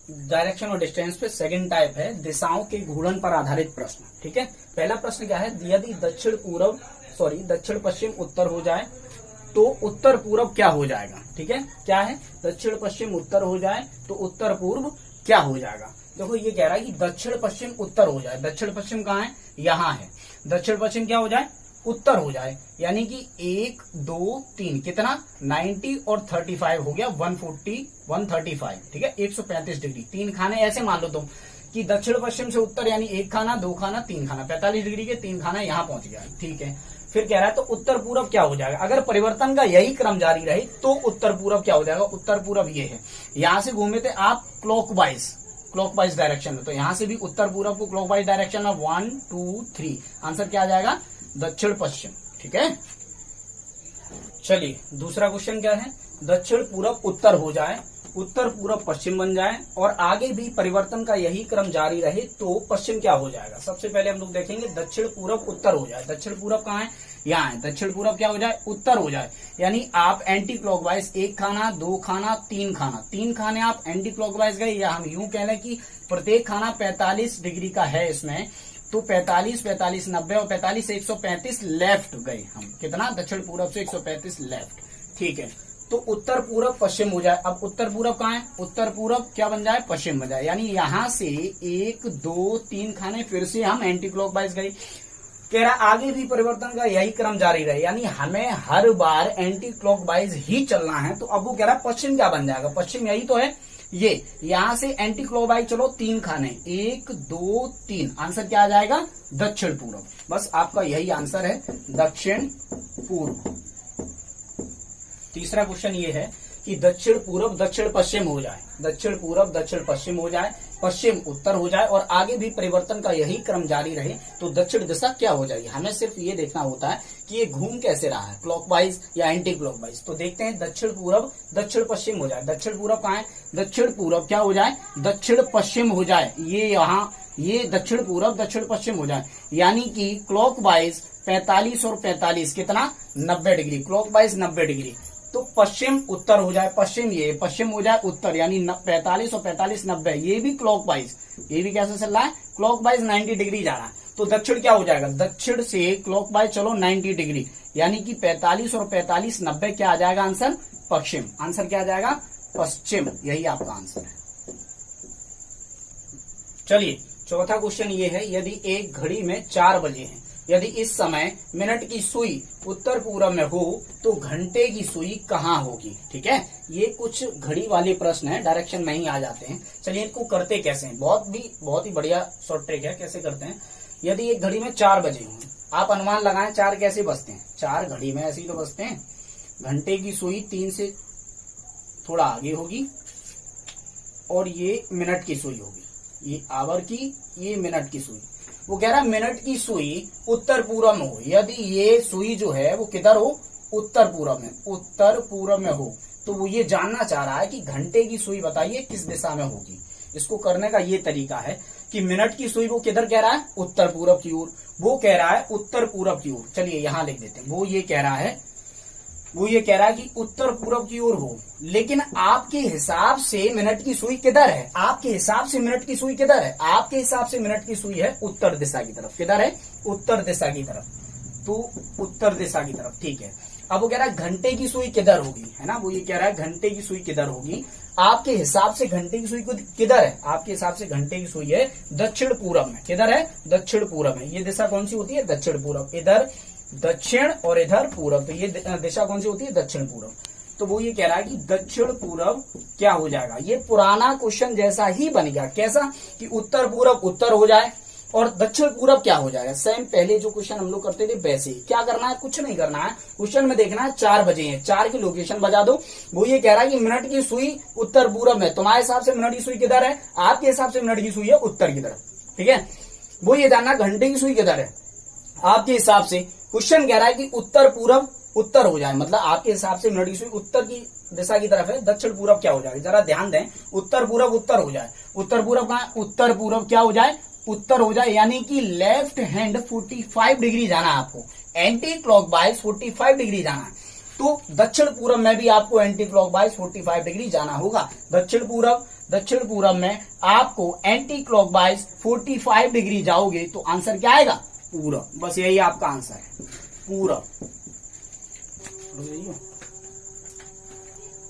Direction और distance पे second type है दिशाओं के घूर्णन पर आधारित प्रश्न। ठीक है, पहला प्रश्न क्या है, यदि दक्षिण पश्चिम उत्तर हो जाए तो उत्तर पूर्व क्या हो जाएगा। ठीक है, क्या है, दक्षिण पश्चिम उत्तर हो जाए तो उत्तर पूर्व क्या हो जाएगा। देखो ये कह रहा है कि दक्षिण पश्चिम उत्तर हो जाए, दक्षिण पश्चिम कहाँ है, यहाँ है, दक्षिण पश्चिम क्या हो जाए, उत्तर हो जाए, यानी कि 1 2 3 कितना 90 और 35 हो गया 140 135। ठीक है, 135 डिग्री, 3 खाने ऐसे मान लो तुम कि दक्षिण पश्चिम से उत्तर यानी 1 खाना 2 खाना 3 खाना 45 डिग्री के 3 खाना यहाँ पहुंच गया। ठीक है, फिर कह रहा है तो उत्तर पूर्व क्या हो जाएगा। अगर परिवर्तन का यही क्रम जारी रहे तो उत्तर पूर्व क्या हो जाएगा। उत्तर पूर्व ये है, यहां से घूमे थे आप क्लॉकवाइज डायरेक्शन में, तो यहां से भी उत्तर पूर्व को क्लॉकवाइज डायरेक्शन में 1 2 3 आंसर क्या आ जाएगा, दक्षिण पश्चिम। ठीक है, चलिए दूसरा क्वेश्चन क्या है, दक्षिण पूर्व उत्तर हो जाए, उत्तर पूर्व पश्चिम बन जाए और आगे भी परिवर्तन का यही क्रम जारी रहे तो पश्चिम क्या हो जाएगा। सबसे पहले हम लोग देखेंगे दक्षिण पूर्व उत्तर हो जाए, दक्षिण पूर्व कहाँ है, यहाँ है, दक्षिण पूर्व क्या हो जाए, उत्तर हो जाए, यानी आप एंटी क्लॉकवाइज 1 खाना 2 खाना 3 खाना 3 खाने आप एंटी क्लॉकवाइज गए, या हम यूं कह लें कि प्रत्येक खाना 45 डिग्री का है इसमें, तो 45 45 90 और 45 से 135 लेफ्ट गए हम, कितना, दक्षिण पूर्व से 135 लेफ्ट। ठीक है, तो उत्तर पूर्व पश्चिम हो जाए। अब उत्तर पूर्व कहाँ है, उत्तर पूर्व क्या बन जाए, पश्चिम बन जाए, यानी यहां से 1 2 3 खाने फिर से हम एंटी क्लॉकवाइज गए। कह रहा आगे भी परिवर्तन का यही क्रम जारी रहे, यानी हमें हर बार एंटी क्लॉकवाइज ही चलना है। तो अब वो कह रहा पश्चिम क्या बन जाएगा, पश्चिम यही तो है, ये यहां से एंटी क्लॉकवाइज चलो 3 खाने 1 2 3 आंसर क्या आ जाएगा, दक्षिण पूर्व। बस आपका यही आंसर है, दक्षिण पूर्व। तीसरा क्वेश्चन ये है कि दक्षिण पूर्व दक्षिण पश्चिम हो जाए, दक्षिण पूर्व दक्षिण पश्चिम हो जाए, पश्चिम उत्तर हो जाए और आगे भी परिवर्तन का यही क्रम जारी रहे तो दक्षिण दिशा क्या हो जाएगी। हमें सिर्फ ये देखना होता है कि ये घूम कैसे रहा है, क्लॉकवाइज या एंटी क्लॉकवाइज। तो देखते हैं दक्षिण पूर्व दक्षिण पश्चिम हो जाए, दक्षिण पूर्व कहाँ है, दक्षिण पूर्व क्या हो जाए, दक्षिण पश्चिम हो जाए, ये यहाँ ये दक्षिण पूर्व दक्षिण पश्चिम हो जाए, यानी कि क्लॉकवाइज 45 और 45 कितना 90 डिग्री, क्लॉकवाइज 90 डिग्री, तो पश्चिम उत्तर हो जाए, पश्चिम ये पश्चिम हो जाए उत्तर, यानी 45 और 45 90, ये भी क्लॉकवाइज, ये भी कैसे चल रहा है, क्लॉकवाइज 90 डिग्री जा रहा है। तो दक्षिण क्या हो जाएगा, दक्षिण से क्लॉकवाइज चलो 90 डिग्री, यानी कि 45 और 45 90 क्या आ जाएगा आंसर, पश्चिम। आंसर क्या आ जाएगा, पश्चिम, यही आपका आंसर है। चलिए चौथा क्वेश्चन ये है, यदि एक घड़ी में 4 बजे हैं, यदि इस समय मिनट की सुई उत्तर पूर्व में हो तो घंटे की सुई कहाँ होगी। ठीक है, ये कुछ घड़ी वाले प्रश्न है, डायरेक्शन में ही आ जाते हैं। चलिए इनको करते कैसे हैं, बहुत ही बढ़िया शॉर्ट ट्रिक है, कैसे करते हैं। यदि एक घड़ी में 4 बजे हों, आप अनुमान लगाएं 4 कैसे बजते हैं, 4 घड़ी में ऐसे ही तो बजते हैं। घंटे की सुई 3 से थोड़ा आगे होगी और ये मिनट की सुई होगी, ये आवर की, ये मिनट की सुई। वो कह रहा है मिनट की सुई उत्तर पूर्व में हो, यदि ये सुई जो है वो किधर हो, उत्तर पूर्व में, उत्तर पूर्व में हो, तो वो ये जानना चाह रहा है कि घंटे की सुई बताइए किस दिशा में होगी। इसको करने का ये तरीका है कि मिनट की सुई वो किधर कह रहा है, उत्तर पूर्व की ओर, वो कह रहा है उत्तर पूर्व की ओर। चलिए यहां लिख देते हैं, वो ये कह रहा है कि उत्तर पूर्व की ओर हो, लेकिन आपके हिसाब से मिनट की सुई किधर है, आपके हिसाब से मिनट की सुई किधर है, आपके हिसाब से मिनट की सुई है उत्तर दिशा की तरफ, किधर है, उत्तर दिशा की तरफ, तो उत्तर दिशा की तरफ। ठीक है, अब वो कह रहा है घंटे की सुई किधर होगी, है ना, वो ये कह रहा है घंटे की सुई किधर होगी। आपके हिसाब से घंटे की सुई किधर है, आपके हिसाब से घंटे की सुई है दक्षिण पूर्व में, किधर है, दक्षिण पूर्व में। ये दिशा कौन सी होती है, दक्षिण पूर्व, इधर दक्षिण और इधर पूर्व, तो ये दिशा कौन सी होती है, दक्षिण पूर्व। तो वो ये कह रहा है कि दक्षिण पूर्व क्या हो जाएगा। ये पुराना क्वेश्चन जैसा ही बन गया, कैसा कि उत्तर पूर्व उत्तर हो जाए और दक्षिण पूर्व क्या हो जाएगा, सेम पहले जो क्वेश्चन हम लोग करते थे वैसे ही। क्या करना है, कुछ नहीं करना है, क्वेश्चन में देखना है 4 बजे हैं, 4 की लोकेशन बजा दो। वो ये कह रहा है कि मिनट की सुई उत्तर पूर्व में, तुम्हारे हिसाब से मिनट की सुई किधर है, आपके हिसाब से मिनट की सुई है उत्तर की तरफ। ठीक है, वो ये जानना घंटे की सुई किधर है, आपके हिसाब से। क्वेश्चन कह रहा है कि उत्तर पूर्व उत्तर हो जाए, मतलब आपके हिसाब से मिनट की सुई उत्तर की दिशा की तरफ है, दक्षिण पूर्व क्या हो जाएगा, जरा ध्यान दें। उत्तर पूर्व उत्तर हो जाए, उत्तर पूर्व कहां, उत्तर पूर्व क्या हो जाए, उत्तर हो जाए, यानी कि लेफ्ट हैंड 45 डिग्री जाना है आपको, एंटी क्लॉकवाइज 45 डिग्री जाना है। तो दक्षिण पूर्व में भी आपको एंटी क्लॉकवाइज 45 डिग्री जाना होगा। दक्षिण पूर्व दक्षिण पूरब में आपको एंटी क्लॉकवाइज 45 डिग्री जाओगे तो आंसर क्या आएगा? पूरब। बस यही आपका आंसर है, पूरब।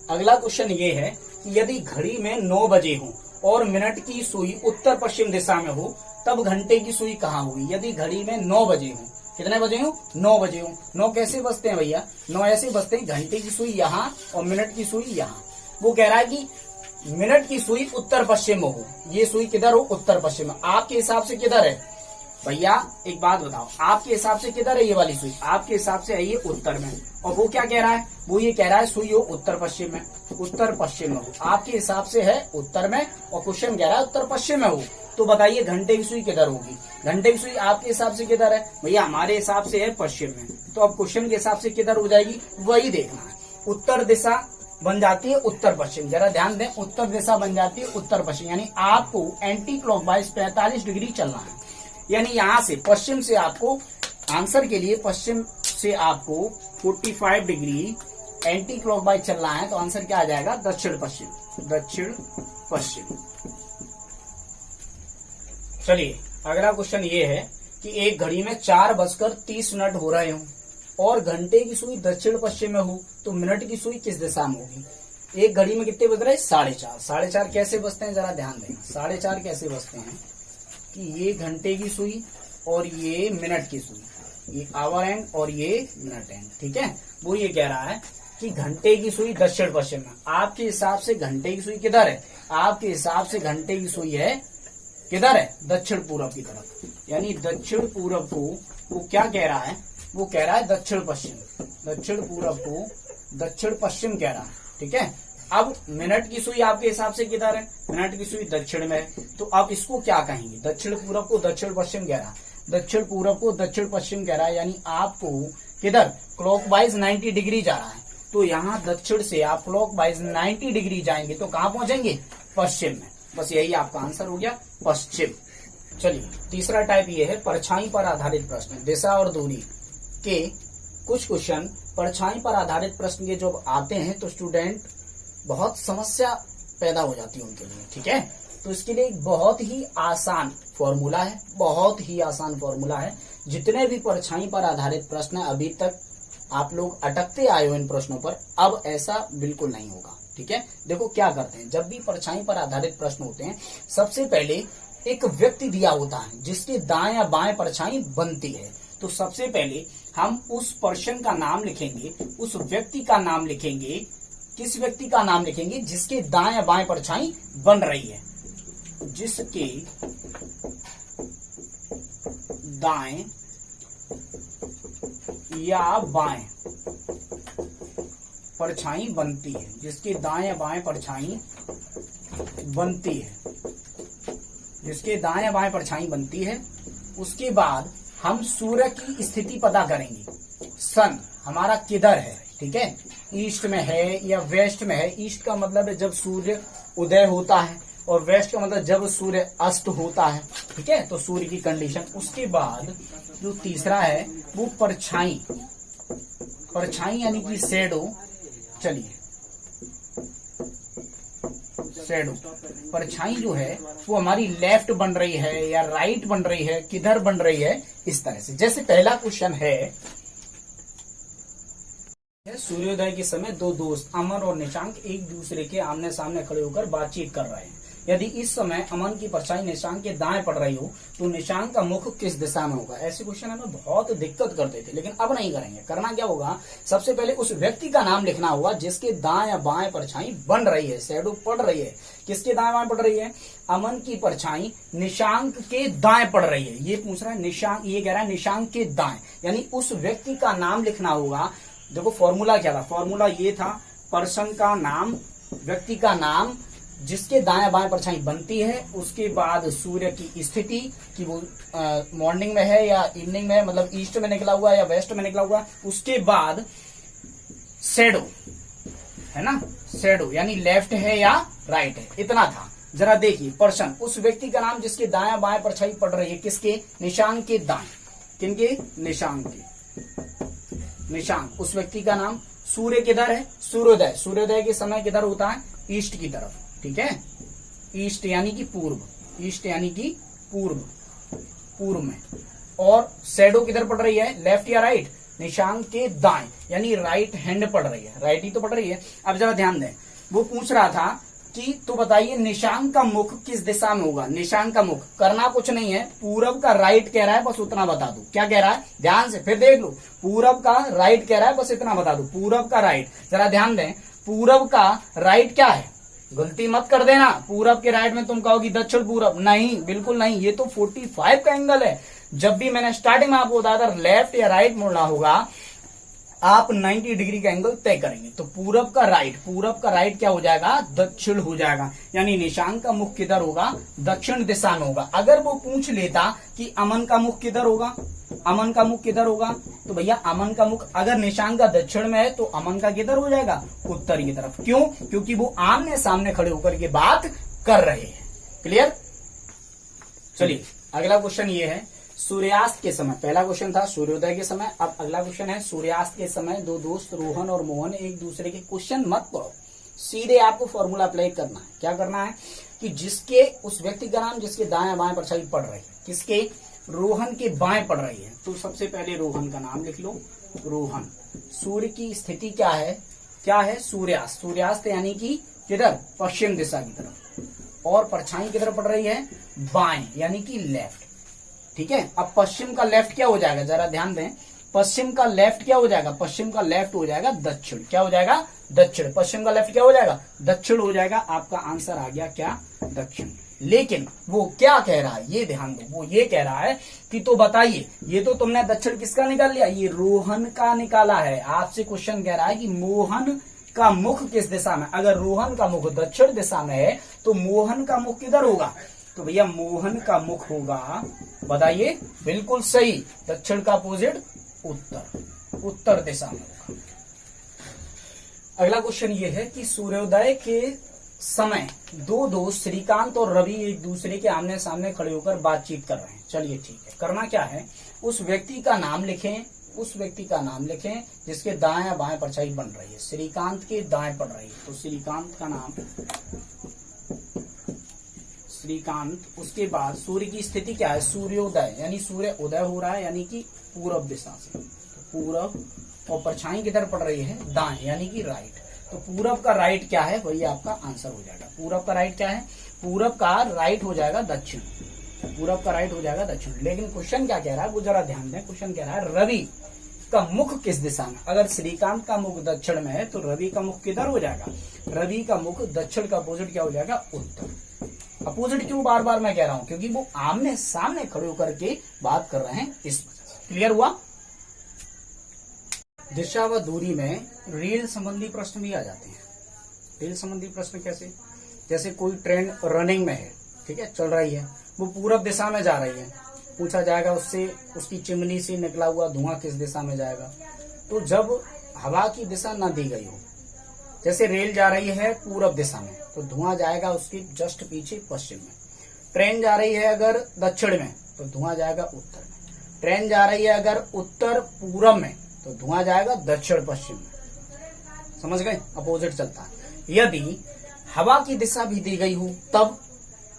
अगला क्वेश्चन ये है कि यदि घड़ी में 9 बजे हो और मिनट की सुई उत्तर पश्चिम दिशा में हो तब घंटे की सुई कहाँ होगी? यदि घड़ी में 9 बजे हो, कितने बजे हो? 9 बजे हो। 9 कैसे बजते हैं भैया? 9 ऐसे बजते हैं, घंटे की सुई यहाँ और मिनट की सुई यहाँ। वो कह रहा है कि मिनट की सुई उत्तर पश्चिम में हो, ये सुई किधर हो? उत्तर पश्चिम में। आपके हिसाब से किधर है भैया? एक बात बताओ, आपके हिसाब से किधर है ये वाली सुई? आपके हिसाब से है ये उत्तर में। और वो क्या कह रहा है? वो ये कह रहा है सुई हो उत्तर पश्चिम में, उत्तर पश्चिम में हो। आपके हिसाब से है उत्तर में और क्वेश्चन कह रहा है उत्तर पश्चिम में हो। तो बताइए घंटे की सुई किधर होगी? घंटे की सुई आपके हिसाब से किधर है भैया? हमारे हिसाब से है पश्चिम में। तो अब क्वेश्चन के हिसाब से किधर हो जाएगी वही देखना है। उत्तर दिशा बन जाती है उत्तर पश्चिम, जरा ध्यान दें, उत्तर दिशा बन जाती है उत्तर पश्चिम, यानी आपको एंटी क्लॉकवाइज 45 डिग्री चलना है। यानी यहां से पश्चिम से आपको आंसर के लिए पश्चिम से आपको 45 डिग्री एंटी क्लॉकवाइज चलना है। तो आंसर क्या आ जाएगा? दक्षिण पश्चिम, दक्षिण पश्चिम। चलिए अगला क्वेश्चन ये है कि एक घड़ी में 4:30 हो रहे हो और घंटे की सुई दक्षिण पश्चिम में हो तो मिनट की सुई किस दिशा में होगी? एक घड़ी में कितने बज रहे हैं? 4:30। 4:30 कैसे बजते हैं जरा ध्यान देना। 4:30 कैसे बजते हैं कि ये घंटे की सुई और ये मिनट की सुई, ये आवर एंड और ये मिनट एंड, ठीक है। वो ये कह रहा है कि घंटे की सुई दक्षिण पश्चिम में। आपके हिसाब से घंटे की सुई किधर है? आपके हिसाब से घंटे की सुई है किधर है? दक्षिण पूरब की तरफ। यानी दक्षिण पूरब को वो क्या कह रहा है? वो कह रहा है दक्षिण पश्चिम। दक्षिण पूरब को दक्षिण पश्चिम कह रहा है, ठीक है। अब मिनट की सुई आपके हिसाब से किधर है? मिनट की सुई दक्षिण में है। तो अब इसको क्या कहेंगे? दक्षिण पूरब को दक्षिण पश्चिम कह रहा है, दक्षिण पूरब को दक्षिण पश्चिम कह रहा है, यानी आपको किधर? क्लॉकवाइज 90 डिग्री जा रहा है। तो यहाँ दक्षिण से आप क्लॉकवाइज 90 डिग्री जाएंगे तो कहाँ पहुंचेंगे? पश्चिम में। बस यही आपका आंसर हो गया, पश्चिम। चलिए तीसरा टाइप ये है परछाई पर आधारित प्रश्न। दिशा और दूरी के कुछ क्वेश्चन परछाई पर आधारित प्रश्न के जब आते हैं तो स्टूडेंट बहुत समस्या पैदा हो जाती है उनके लिए, ठीक है। तो इसके लिए एक बहुत ही आसान फॉर्मूला है, बहुत ही आसान फॉर्मूला है। जितने भी परछाई पर आधारित प्रश्न है अभी तक आप लोग अटकते आए हो इन प्रश्नों पर, अब ऐसा बिल्कुल नहीं होगा, ठीक है। देखो क्या करते हैं, जब भी परछाई पर आधारित प्रश्न होते हैं सबसे पहले एक व्यक्ति दिया होता है जिसके दाएं या बाएं परछाई बनती है। तो सबसे पहले हम उस पर्सन का नाम लिखेंगे, उस व्यक्ति का नाम लिखेंगे। किस व्यक्ति का नाम लिखेंगे? जिसके दाएं या बाएं परछाई बन रही है, जिसके दाएं या बाएं परछाई बनती है, जिसके दाएं या बाएं परछाई बनती है, जिसके दाएं या बाएं परछाई बनती है। उसके बाद हम सूर्य की स्थिति पता करेंगे। सन हमारा किधर है, ठीक है, ईस्ट में है या वेस्ट में है। ईस्ट का मतलब है जब सूर्य उदय होता है और वेस्ट का मतलब जब सूर्य अस्त होता है, ठीक है। तो सूर्य की कंडीशन। उसके बाद जो तीसरा है वो परछाई, परछाई यानी कि शैडो। चलिए शैडो परछाई जो है वो हमारी लेफ्ट बन रही है या राइट बन रही है, किधर बन रही है, इस तरह से। जैसे पहला क्वेश्चन है, सूर्योदय के समय दो दोस्त अमन और निशांक एक दूसरे के आमने सामने खड़े होकर बातचीत कर रहे हैं। यदि इस समय अमन की परछाई निशांक के दाएं पड़ रही हो तो निशांक का मुख किस दिशा में होगा? ऐसे क्वेश्चन हमें बहुत दिक्कत करते थे, लेकिन अब नहीं करेंगे। करना क्या होगा, सबसे पहले उस व्यक्ति का नाम लिखना होगा जिसके दाएं या बाएं परछाई बन रही है, शैडो पड़ रही है। किसके दाएं बाएं पड़ रही है? अमन की परछाई निशांक के दाएं पड़ रही है। ये पूछ रहा है निशांक, ये कह रहा है निशांक के दाएं, यानी उस व्यक्ति का नाम लिखना होगा। देखो फॉर्मूला क्या था, फॉर्मूला ये था, पर्सन का नाम, व्यक्ति का नाम जिसके दाएं बाएं परछाई बनती है। उसके बाद सूर्य की स्थिति कि वो मॉर्निंग में है या इवनिंग में है, मतलब ईस्ट में निकला हुआ या वेस्ट में निकला हुआ। उसके बाद शैडो है ना, शैडो यानी लेफ्ट है या राइट है, इतना था। जरा देखिए पर्सन, उस व्यक्ति का नाम जिसके दाएं बाएं परछाई पड़ रही है, किसके? निशांक के दाएं। किनके? निशांक के। निशांक उस व्यक्ति का नाम। सूर्य किधर है? सूर्योदय, सूर्योदय के समय किधर होता है? ईस्ट की तरफ, ठीक है। ईस्ट यानी कि पूर्व, ईस्ट यानी कि पूर्व, पूर्व में। और शैडो किधर पड़ रही है, लेफ्ट या राइट, निशान के दाएं यानी राइट हैंड पड़ रही है, राइट ही तो पड़ रही है। अब जरा ध्यान दें, वो पूछ रहा था कि तो बताइए निशान का मुख किस दिशा में होगा। निशान का मुख करना कुछ नहीं है, पूरब का राइट कह रहा है, बस उतना बता दो। क्या कह रहा है, ध्यान से फिर देख लो, पूरब का राइट कह रहा है, बस इतना बता दो। पूरब का राइट, जरा ध्यान दें, पूरब का राइट क्या है, गलती मत कर देना। पूरब के राइट में तुम कहोगी दक्षिण पूरब, नहीं, बिल्कुल नहीं, ये तो 45 का एंगल है। जब भी मैंने स्टार्टिंग में आपको बताया था लेफ्ट या राइट मुड़ना होगा, आप 90 डिग्री का एंगल तय करेंगे। तो पूरब का राइट, पूरब का राइट क्या हो जाएगा, दक्षिण हो जाएगा, यानी निशान का मुख किधर होगा, दक्षिण दिशा में होगा। अगर वो पूछ लेता कि अमन का मुख किधर होगा, अमन का मुख किधर होगा, तो भैया अमन का मुख अगर निशान का दक्षिण में है तो अमन का किधर हो जाएगा, उत्तर की तरफ। क्यों, क्योंकि वो आमने सामने खड़े होकर के बात कर रहे हैं। क्लियर। चलिए अगला क्वेश्चन ये है, सूर्यास्त के समय, पहला क्वेश्चन था सूर्योदय के समय, अब अगला क्वेश्चन है सूर्यास्त के समय दो दोस्त रोहन और मोहन एक दूसरे के, क्वेश्चन मत पढ़ो, सीधे आपको फॉर्मूला अप्लाई करना है। क्या करना है कि जिसके, उस व्यक्ति का नाम जिसके दाएं बाएं परछाई पड़ रही है, किसके, रोहन के बाएं पड़ रही है, तो सबसे पहले रोहन का नाम लिख लो, रोहन। सूर्य की स्थिति क्या है, क्या है, सूर्यास्त, सूर्यास्त यानी कि किधर, पश्चिम दिशा की तरफ, और परछाई किधर पड़ रही है, बाएं यानी कि लेफ्ट। ठीक है। अब पश्चिम का लेफ्ट क्या हो जाएगा, जरा ध्यान दें, पश्चिम का लेफ्ट क्या हो जाएगा, पश्चिम का लेफ्ट हो जाएगा दक्षिण। क्या हो जाएगा, दक्षिण। पश्चिम का लेफ्ट क्या हो जाएगा, दक्षिण हो जाएगा। आपका आंसर आ गया क्या, दक्षिण। लेकिन वो क्या कह रहा है, ये ध्यान दो, वो ये कह रहा है कि तो बताइए, ये तो तुमने दक्षिण किसका निकाल लिया, ये रोहन का निकाला है। आपसे क्वेश्चन कह रहा है कि मोहन का मुख किस दिशा में। अगर रोहन का मुख दक्षिण दिशा में है तो मोहन का मुख किधर होगा, तो भैया मोहन का मुख होगा, बताइए, बिल्कुल सही, दक्षिण का अपोजिट उत्तर, उत्तर दिशा में होगा। अगला क्वेश्चन ये है कि सूर्योदय के समय दो दोस्त श्रीकांत और रवि एक दूसरे के आमने सामने खड़े होकर बातचीत कर रहे हैं। चलिए ठीक है, करना क्या है, उस व्यक्ति का नाम लिखें, उस व्यक्ति का नाम लिखें जिसके दाएं बाएं परछाई बन रही है। श्रीकांत के दाएं पड़ रही है, तो श्रीकांत का नाम श्रीकांत। उसके बाद सूर्य की स्थिति क्या है, सूर्योदय यानी सूर्य उदय हो रहा है, यानी कि पूरब दिशा से, तो पूरब, और परछाई किधर पड़ रही है, दाएं यानी कि राइट। तो पूरब का राइट क्या है, वही आपका आंसर हो जाएगा। पूरब का राइट क्या है, पूरब का राइट हो जाएगा दक्षिण, पूरब का राइट हो जाएगा दक्षिण। लेकिन क्वेश्चन क्या कह रहा है, वो जरा ध्यान दें, क्वेश्चन कह रहा है रवि का मुख किस दिशा में। अगर श्रीकांत का मुख दक्षिण में है तो रवि का मुख किधर हो जाएगा, रवि का मुख दक्षिण का अपोजिट क्या हो जाएगा, उत्तर। अपोजिट क्यों बार बार मैं कह रहा हूं, क्योंकि वो आमने सामने खड़े होकर के बात कर रहे हैं, इस वजह से। क्लियर हुआ। दिशा व दूरी में रेल संबंधी प्रश्न भी आ जाते हैं। रेल संबंधी प्रश्न कैसे, जैसे कोई ट्रेन रनिंग में है, ठीक है, चल रही है, वो पूरब दिशा में जा रही है, पूछा जाएगा उससे उसकी चिमनी से निकला हुआ धुआं किस दिशा में जाएगा। तो जब हवा की दिशा न दी गई हो, जैसे रेल जा रही है पूरब दिशा में, तो धुआं जाएगा उसके जस्ट पीछे पश्चिम में। ट्रेन जा रही है अगर दक्षिण में, तो धुआं जाएगा उत्तर में। ट्रेन जा रही है अगर उत्तर पूरब में, तो धुआं जाएगा दक्षिण पश्चिम में। समझ गए, अपोजिट चलता है। यदि हवा की दिशा भी दी गई हो तब,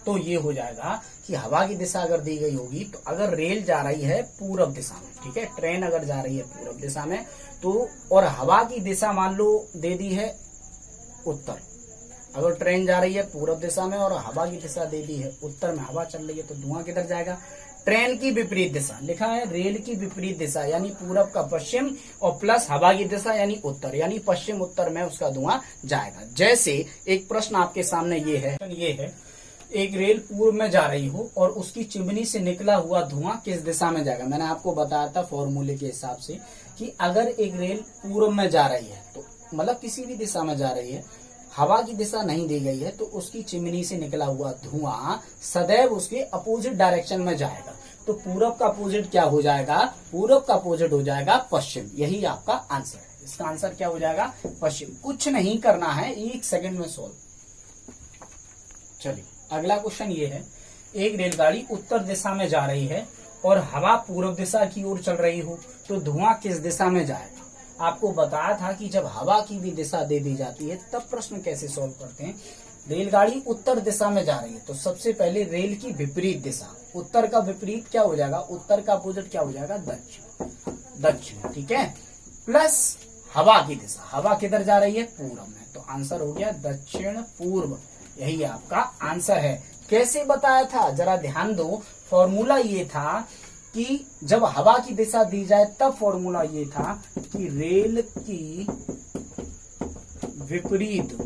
तो ये हो जाएगा कि हवा की दिशा अगर दी गई होगी, तो अगर रेल जा रही है पूरब दिशा में, ठीक है, ट्रेन अगर जा रही है पूरब दिशा में, तो और हवा की दिशा मान लो दे दी है उत्तर, अगर ट्रेन जा रही है पूरब दिशा में और हवा की दिशा दे दी है उत्तर में, हवा चल रही है, तो धुआं किधर जाएगा, ट्रेन की विपरीत दिशा, लिखा है रेल की विपरीत दिशा, यानी पूरब का पश्चिम और प्लस हवा की दिशा यानी उत्तर, यानी पश्चिम उत्तर में उसका धुआं जाएगा। जैसे एक प्रश्न आपके सामने ये है, एक रेल पूर्व में जा रही हो और उसकी चिमनी से निकला हुआ धुआं किस दिशा में जाएगा। मैंने आपको बताया था फॉर्मूले के हिसाब से कि अगर एक रेल पूर्व में जा रही है, तो मतलब किसी भी दिशा में जा रही है, हवा की दिशा नहीं दी गई है, तो उसकी चिमनी से निकला हुआ धुआं सदैव उसके अपोजिट डायरेक्शन में जाएगा। तो पूरब का अपोजिट क्या हो जाएगा, पूरब का अपोजिट हो जाएगा पश्चिम। यही आपका आंसर है। इसका आंसर क्या हो जाएगा, पश्चिम। कुछ नहीं करना है, 1 सेकंड में सोल्व। चलिए अगला क्वेश्चन ये है, एक रेलगाड़ी उत्तर दिशा में जा रही है और हवा पूर्व दिशा की ओर चल रही हो, तो धुआं किस दिशा में जाएगा। आपको बताया था कि जब हवा की भी दिशा दे दी जाती है तब प्रश्न कैसे सॉल्व करते हैं। रेलगाड़ी उत्तर दिशा में जा रही है तो सबसे पहले रेल की विपरीत दिशा, उत्तर का विपरीत क्या हो जाएगा, उत्तर का अपोजिट क्या हो जाएगा, दक्षिण, दक्षिण, ठीक है। प्लस हवा की दिशा, हवा किधर जा रही है, पूर्व में, तो आंसर हो गया दक्षिण पूर्व, यही आपका आंसर है। कैसे बताया था जरा ध्यान दो, फॉर्मूला ये था कि जब हवा की दिशा दी जाए तब फॉर्मूला ये था कि रेल की विपरीत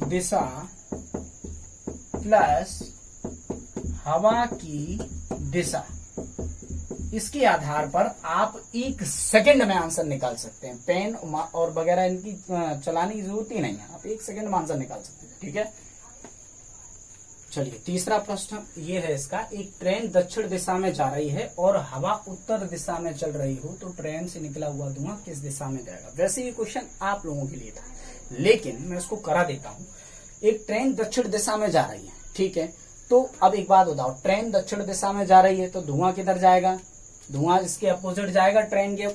दिशा प्लस हवा की दिशा, इसके आधार पर आप 1 सेकंड में आंसर निकाल सकते हैं। पेन और वगैरह इनकी चलाने की जरूरत ही नहीं है, आप 1 सेकंड में आंसर निकाल सकते हैं, ठीक है। चलिए तीसरा प्रश्न ये है इसका, एक ट्रेन दक्षिण दिशा में जा रही है और हवा उत्तर दिशा में चल रही हो तो ट्रेन से निकला हुआ धुआं किस दिशा में जाएगा। वैसे ये क्वेश्चन आप लोगों के लिए था, लेकिन मैं उसको करा देता हूं। एक ट्रेन दक्षिण दिशा में जा रही है, ठीक है, तो अब एक बात बताओ, ट्रेन दक्षिण दिशा में जा रही है तो धुआं किधर जाएगा, धुआं इसके अपोजिट जाएगा, ट्रेन के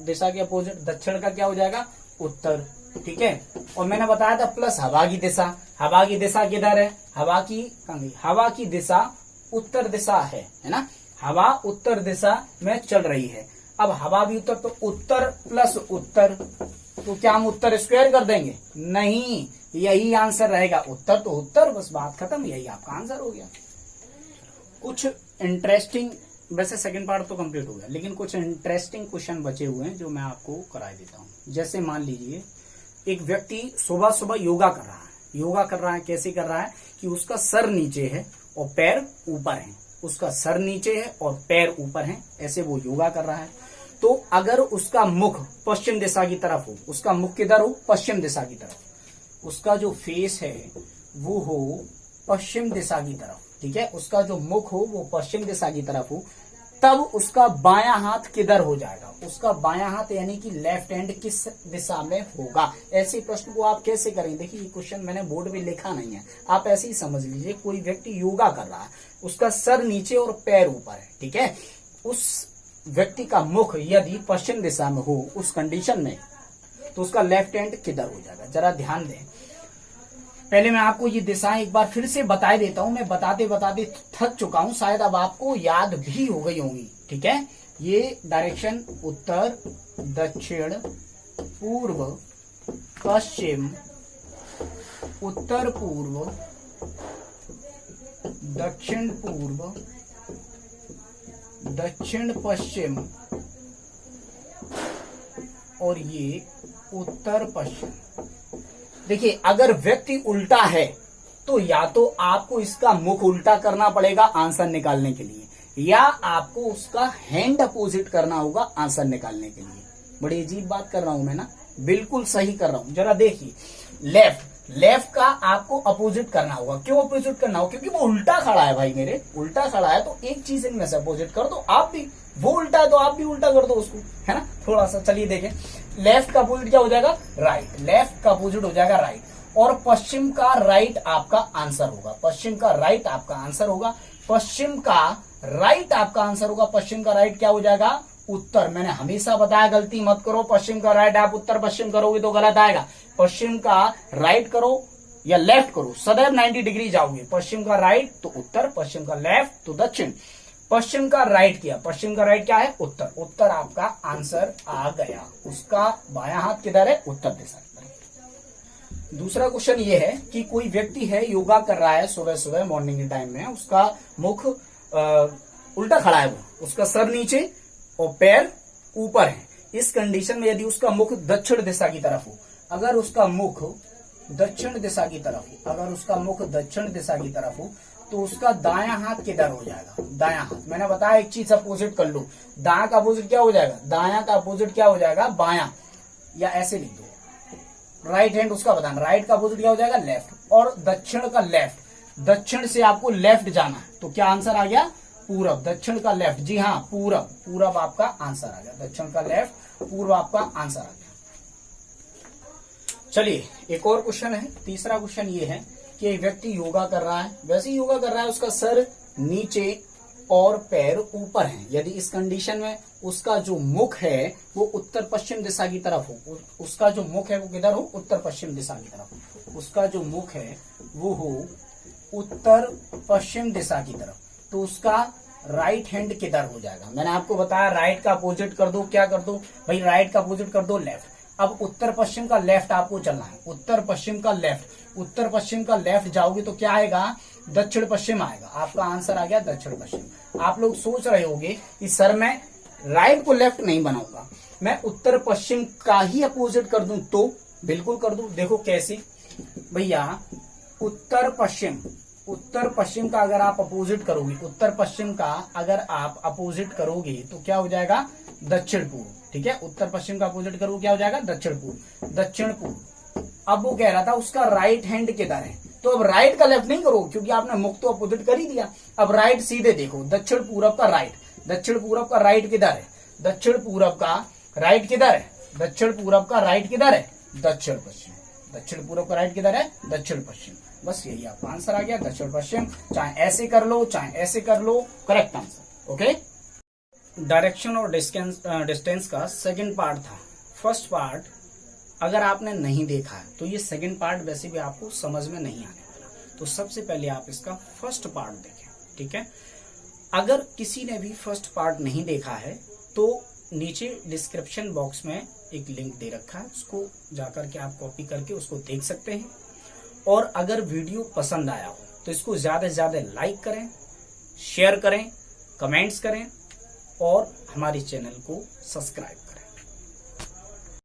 दिशा के अपोजिट, दक्षिण का क्या हो जाएगा, उत्तर, ठीक है। और मैंने बताया था प्लस हवा की दिशा, हवा की दिशा किधर है, हवा की दिशा उत्तर दिशा है ना, हवा उत्तर दिशा में चल रही है। अब हवा भी उत्तर, तो उत्तर प्लस उत्तर, तो क्या हम उत्तर स्क्वायर कर देंगे, नहीं, यही आंसर रहेगा, उत्तर तो उत्तर, बस बात खत्म, यही आपका आंसर हो गया। कुछ इंटरेस्टिंग, वैसे सेकंड पार्ट तो कंप्लीट हो गया, लेकिन कुछ इंटरेस्टिंग क्वेश्चन बचे हुए हैं जो मैं आपको करा देता हूं। जैसे मान लीजिए एक व्यक्ति सुबह सुबह योगा कर रहा है, योगा कर रहा है, कैसे कर रहा है कि उसका सर नीचे है और पैर ऊपर है, उसका सर नीचे है और पैर ऊपर है, ऐसे वो योगा कर रहा है। तो अगर उसका मुख पश्चिम दिशा की तरफ हो, उसका मुख किधर हो, पश्चिम दिशा की तरफ, उसका जो फेस है वो हो पश्चिम दिशा की तरफ, ठीक है, उसका जो मुख हो वो पश्चिम दिशा की तरफ हो, तब उसका बायां हाथ किधर हो जाएगा, उसका बायां हाथ यानी कि लेफ्ट हैंड किस दिशा में होगा। ऐसे प्रश्न को आप कैसे करेंगे, देखिए ये क्वेश्चन मैंने बोर्ड पे लिखा नहीं है, आप ऐसे ही समझ लीजिए। कोई व्यक्ति योगा कर रहा है, उसका सर नीचे और पैर ऊपर है, ठीक है, उस व्यक्ति का मुख यदि पश्चिम दिशा में हो उस कंडीशन में, तो उसका लेफ्ट हैंड किधर हो जाएगा, जरा ध्यान दें। पहले मैं आपको ये दिशाएं एक बार फिर से बता देता हूं, मैं बताते बताते थक चुका हूं, शायद अब आपको याद भी हो गई होंगी, ठीक है। ये डायरेक्शन उत्तर, दक्षिण, पूर्व, पश्चिम, उत्तर पूर्व, दक्षिण पूर्व, दक्षिण पश्चिम, और ये उत्तर पश्चिम। देखिए अगर व्यक्ति उल्टा है तो या तो आपको इसका मुख उल्टा करना पड़ेगा आंसर निकालने के लिए, या आपको उसका हैंड अपोजिट करना होगा आंसर निकालने के लिए। बड़ी अजीब बात कर रहा हूं मैं ना, बिल्कुल सही कर रहा हूं। जरा देखिए, लेफ्ट का आपको अपोजिट करना होगा। क्यों अपोजिट करना होगा, क्योंकि वो उल्टा खड़ा है भाई मेरे, उल्टा खड़ा है, तो एक चीज इनमें से अपोजिट कर दो। आप भी, वो उल्टा है तो आप भी उल्टा कर दो उसको, है ना। थोड़ा सा चलिए देखें, लेफ्ट का अपोजिट क्या हो जाएगा, राइट, लेफ्ट का अपोजिट हो जाएगा राइट, और पश्चिम का राइट आपका आंसर होगा, पश्चिम का राइट आपका आंसर होगा, पश्चिम का राइट आपका आंसर होगा। पश्चिम का राइट क्या हो जाएगा, उत्तर। मैंने हमेशा बताया गलती मत करो, पश्चिम का राइट आप उत्तर पश्चिम करोगे तो गलत आएगा। पश्चिम का राइट करो या लेफ्ट करो, सदैव 90 डिग्री जाओगे। पश्चिम का राइट तो उत्तर, पश्चिम का लेफ्ट तो दक्षिण। पश्चिम का राइट किया, पश्चिम का राइट क्या है, उत्तर, उत्तर आपका आंसर आ गया। उसका बायां हाथ किधर है, उत्तर दिशा की तरफ। दूसरा क्वेश्चन ये है कि कोई व्यक्ति है, योगा कर रहा है सुबह सुबह मॉर्निंग के टाइम में, उसका मुख उल्टा खड़ा है, वो उसका सर नीचे और पैर ऊपर है। इस कंडीशन में यदि उसका मुख दक्षिण दिशा की तरफ हो, अगर उसका मुख दक्षिण दिशा की तरफ हो, अगर उसका मुख दक्षिण दिशा की तरफ हो, तो उसका दायां हाथ किधर हो जाएगा, दायां हाथ। मैंने बताया एक चीज अपोजिट कर लो, दायां का अपोजिट क्या हो जाएगा, दायां का अपोजिट क्या हो जाएगा, बायां, या ऐसे लिख दो, राइट हैंड उसका बताना, राइट का अपोजिट क्या हो जाएगा, लेफ्ट, और दक्षिण का लेफ्ट। दक्षिण से आपको लेफ्ट जाना है, तो क्या आंसर आ गया, पूरब। दक्षिण का लेफ्ट, जी हाँ, पूरब, पूरब आपका आंसर आ गया। दक्षिण का लेफ्ट, पूर्व आपका आंसर आ गया। चलिए एक और क्वेश्चन है। तीसरा क्वेश्चन ये है कि एक व्यक्ति योगा कर रहा है, वैसे ही योगा कर रहा है, उसका सर नीचे और पैर ऊपर हैं। यदि इस कंडीशन में उसका जो मुख है वो उत्तर पश्चिम दिशा की तरफ हो, उसका जो मुख है वो किधर हो, उत्तर पश्चिम दिशा की तरफ हो, उसका जो मुख है वो हो उत्तर पश्चिम दिशा की तरफ, तो उसका राइट हैंड किधर हो जाएगा। मैंने आपको बताया राइट का अपोजिट कर दो, क्या कर दो भाई, राइट का अपोजिट कर दो लेफ्ट। अब उत्तर पश्चिम का लेफ्ट आपको चलना है, उत्तर पश्चिम का लेफ्ट, उत्तर पश्चिम का लेफ्ट जाओगे तो क्या आएगा, दक्षिण पश्चिम आएगा। आपका आंसर आ गया दक्षिण पश्चिम। आप लोग सोच रहे होंगे कि सर मैं राइट को लेफ्ट नहीं बनाऊंगा, मैं उत्तर पश्चिम का ही अपोजिट कर दूं, तो बिल्कुल कर दूं। देखो कैसे भैया, उत्तर पश्चिम का अगर आप अपोजिट करोगे, उत्तर पश्चिम का अगर आप अपोजिट करोगे तो क्या हो जाएगा, दक्षिण पूर्व। ठीक है, उत्तर पश्चिम का अपोजिट करोगे क्या हो जाएगा, दक्षिण पूर्व, दक्षिण पूर्व। अब वो कह रहा था उसका राइट हैंड किधर है, तो अब राइट का लेफ्ट नहीं करोगे क्योंकि आपने मुख तो अपोजिट कर ही दिया। अब राइट सीधे देखो, दक्षिण पूर्व का राइट, दक्षिण पूर्व का राइट किधर है, दक्षिण पूर्व का राइट किधर है, दक्षिण पूर्व का राइट किधर है, दक्षिण पश्चिम। दक्षिण पूर्व का राइट किधर है, दक्षिण पश्चिम। बस यही आपका आंसर आ गया, दक्षिण पश्चिम। चाहे ऐसे कर लो चाहे ऐसे कर लो, करेक्ट आंसर। ओके, डायरेक्शन और डिस्टेंस का सेकंड पार्ट था। फर्स्ट पार्ट अगर आपने नहीं देखा है तो ये सेकंड पार्ट वैसे भी आपको समझ में नहीं आने वाला, तो सबसे पहले आप इसका फर्स्ट पार्ट देखें। ठीक है, अगर किसी ने भी फर्स्ट पार्ट नहीं देखा है तो नीचे डिस्क्रिप्शन बॉक्स में एक लिंक दे रखा है, उसको जाकर के आप कॉपी करके उसको देख सकते हैं। और अगर वीडियो पसंद आया हो तो इसको ज्यादा से ज्यादा लाइक करें, शेयर करें, कमेंट्स करें और हमारे चैनल को सब्सक्राइब